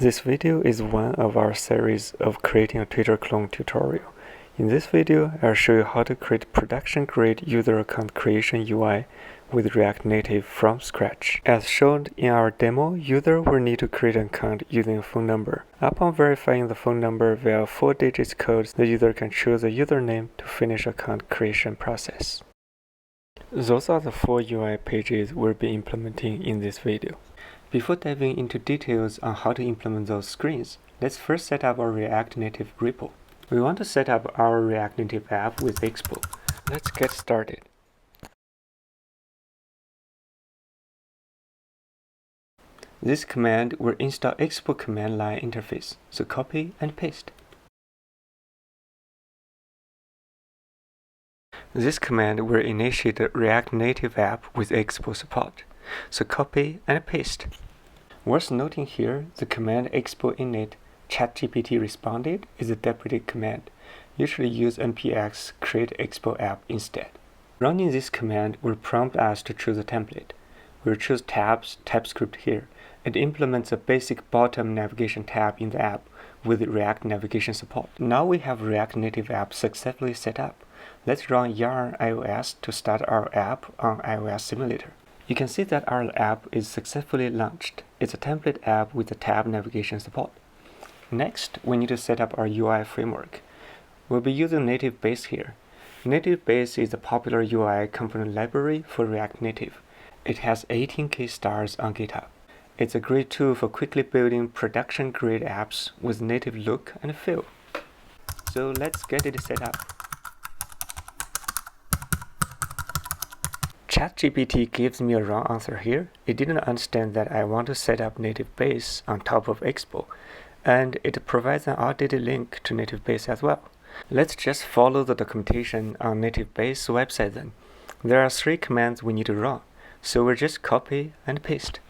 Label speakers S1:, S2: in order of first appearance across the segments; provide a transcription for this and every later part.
S1: This video is one of our series of creating a Twitter clone tutorial. In this video, I'll show you how to create production-grade user account creation UI with React Native from scratch. As shown in our demo, user will need to create an account using a phone number. Upon verifying the phone number via 4-digit code, the user can choose a username to finish account creation process. Those are the 4 UI pages we'll be implementing in this video. Before diving into details on how to implement those screens, let's first set up our React Native repo. We want to set up our React Native app with Expo. Let's get started. This command will install Expo command line interface, so copy and paste. This command will initiate a React Native app with Expo support, so copy and paste. Worth noting here, the command expo init ChatGPT responded is a deprecated command. Usually use npx create expo app instead. Running this command will prompt us to choose a template. We'll choose tabs TypeScript here. It implements a basic bottom navigation tab in the app with React navigation support. Now we have React Native app successfully set up. Let's run yarn iOS to start our app on iOS simulator. You can see that our app is successfully launched. It's a template app with a tab navigation support. Next, we need to set up our UI framework. We'll be using Native Base here. Native Base is a popular UI component library for React Native. It has 18K stars on GitHub. It's a great tool for quickly building production-grade apps with native look and feel. So let's get it set up. ChatGPT gives me a wrong answer here. It didn't understand that I want to set up Native Base on top of Expo, and it provides an outdated link to Native Base as well. Let's just follow the documentation on Native Base website then. There are 3 commands we need to run, so we'll just copy and paste.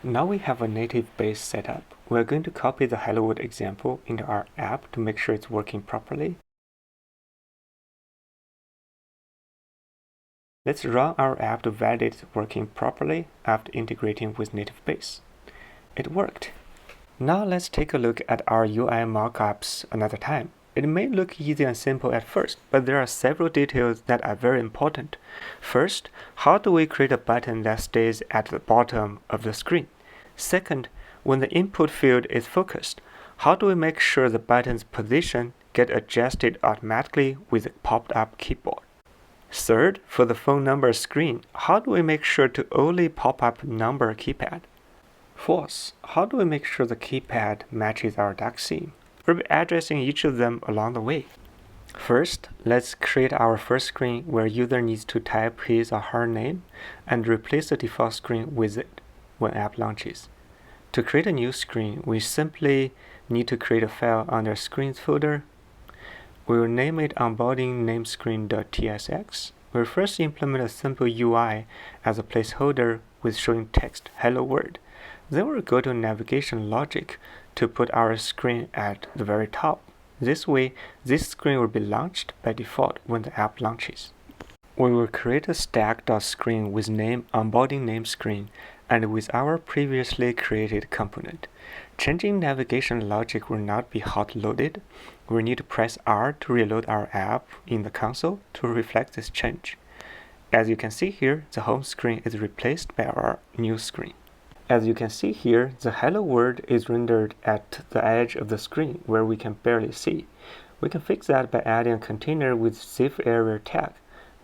S1: Now we have a native base set up. We're going to copy the Hello World example into our app to make sure it's working properly. Let's run our app to validate it's working properly after integrating with native base. It worked. Now let's take a look at our UI mockups another time. It may look easy and simple at first, but there are several details that are very important. First, how do we create a button that stays at the bottom of the screen? Second, when the input field is focused, how do we make sure the button's position gets adjusted automatically with a popped-up keyboard? Third, for the phone number screen, how do we make sure to only pop up number keypad? Fourth, how do we make sure the keypad matches our dock theme? We'll be addressing each of them along the way. First, let's create our first screen where user needs to type his or her name and replace the default screen with it when app launches. To create a new screen, we simply need to create a file under Screens folder. We will name it onboarding namescreen.tsx. We'll first implement a simple UI as a placeholder with showing text Hello World. Then we'll go to navigation logic to put our screen at the very top. This way, this screen will be launched by default when the app launches. We will create a stack.screen with name onboarding namescreen and with our previously created component. Changing navigation logic will not be hot loaded. We'll need to press R to reload our app in the console to reflect this change. As you can see here, the home screen is replaced by our new screen. As you can see here, the Hello World is rendered at the edge of the screen where we can barely see. We can fix that by adding a container with safe area tag.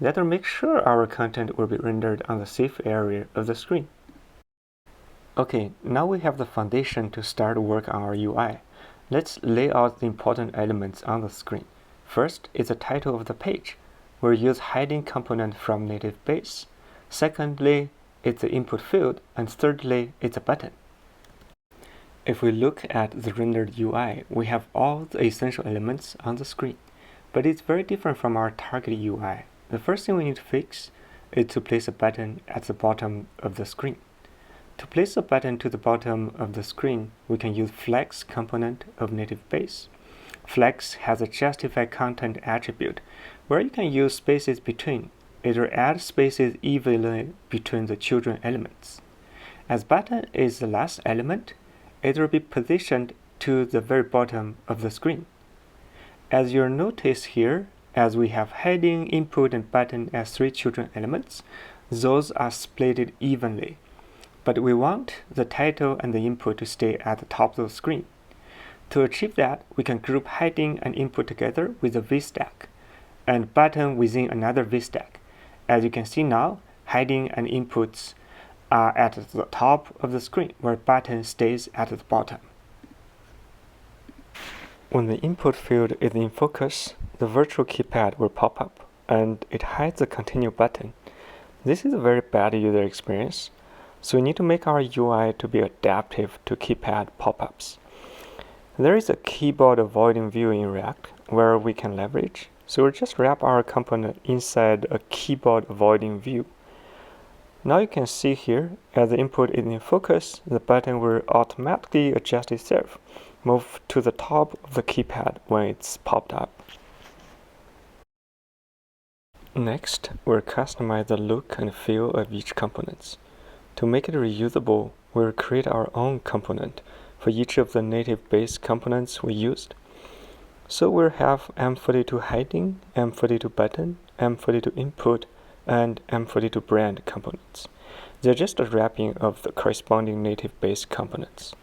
S1: That will make sure our content will be rendered on the safe area of the screen. Okay, now we have the foundation to start work on our UI. Let's lay out the important elements on the screen. First is the title of the page. We'll use hiding component from native base. Secondly, it's the input field, and thirdly, it's a button. If we look at the rendered UI, we have all the essential elements on the screen, but it's very different from our target UI. The first thing we need to fix is to place a button at the bottom of the screen. To place a button to the bottom of the screen, we can use Flex component of native base. Flex has a justify content attribute where you can use spaces between. It will add spaces evenly between the children elements. As button is the last element, it will be positioned to the very bottom of the screen. As you'll notice here, as we have heading, input, and button as 3 children elements, those are split evenly. But we want the title and the input to stay at the top of the screen. To achieve that, we can group heading and input together with a VStack, and button within another VStack. As you can see now, heading and inputs are at the top of the screen, where button stays at the bottom. When the input field is in focus, the virtual keypad will pop up, and it hides the continue button. This is a very bad user experience, so we need to make our UI to be adaptive to keypad pop-ups. There is a keyboard avoiding view in React where we can leverage, so we'll just wrap our component inside a keyboard avoiding view. Now you can see here, as the input is in focus, the button will automatically adjust itself, move to the top of the keypad when it's popped up. Next, we'll customize the look and feel of each component. To make it reusable, we'll create our own component for each of the native base components we used. So we'll have M42 heading, M42 button, M42 input, and M42 brand components. They're just a wrapping of the corresponding native base components.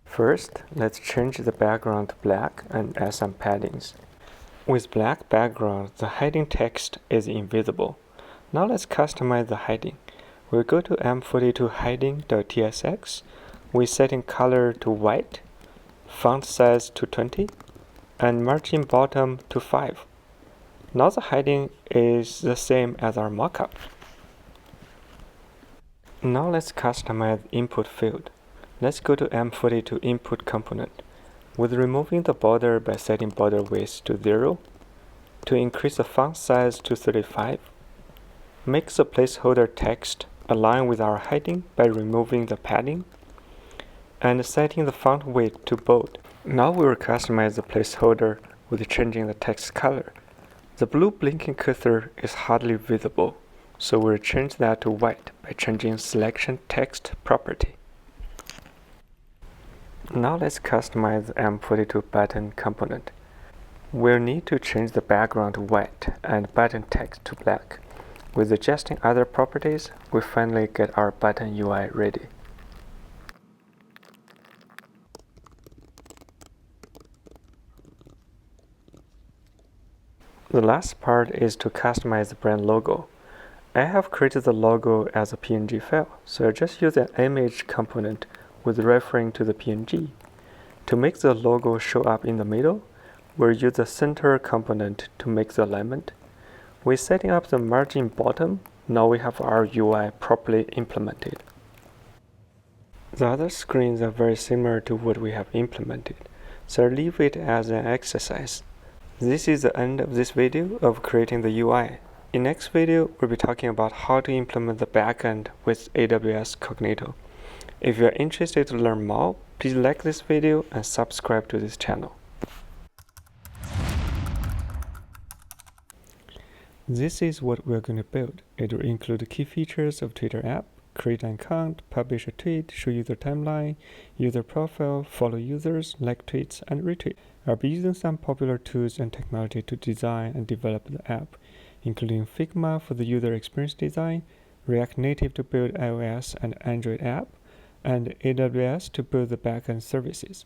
S1: First, let's change the background to black and add some paddings. With black background, the heading text is invisible. Now let's customize the heading. We'll go to M42 heading.tsx. We're setting color to white, font size to 20, and margin bottom to 5. Now the heading is the same as our mockup. Now let's customize input field. Let's go to M42 input component. With removing the border by setting border width to 0, to increase the font size to 35, make the placeholder text align with our heading by removing the padding, and setting the font weight to bold. Now we will customize the placeholder with changing the text color. The blue blinking cursor is hardly visible, so we'll change that to white by changing selection text property. Now let's customize the M42 button component. We'll need to change the background to white and button text to black. With adjusting other properties, we finally get our button UI ready. The last part is to customize the brand logo. I have created the logo as a PNG file, so I just use an image component with referring to the PNG. To make the logo show up in the middle, we'll use the center component to make the alignment. We're setting up the margin bottom. Now we have our UI properly implemented. The other screens are very similar to what we have implemented, so I'll leave it as an exercise. This is the end of this video of creating the UI. In next video, we'll be talking about how to implement the backend with AWS Cognito. If you are interested to learn more, please like this video and subscribe to this channel. This is what we're going to build. It will include key features of Twitter app, create an account, publish a tweet, show user timeline, user profile, follow users, like tweets, and retweet. I'll be using some popular tools and technology to design and develop the app, including Figma for the user experience design, React Native to build iOS and Android app, and AWS to build the backend services.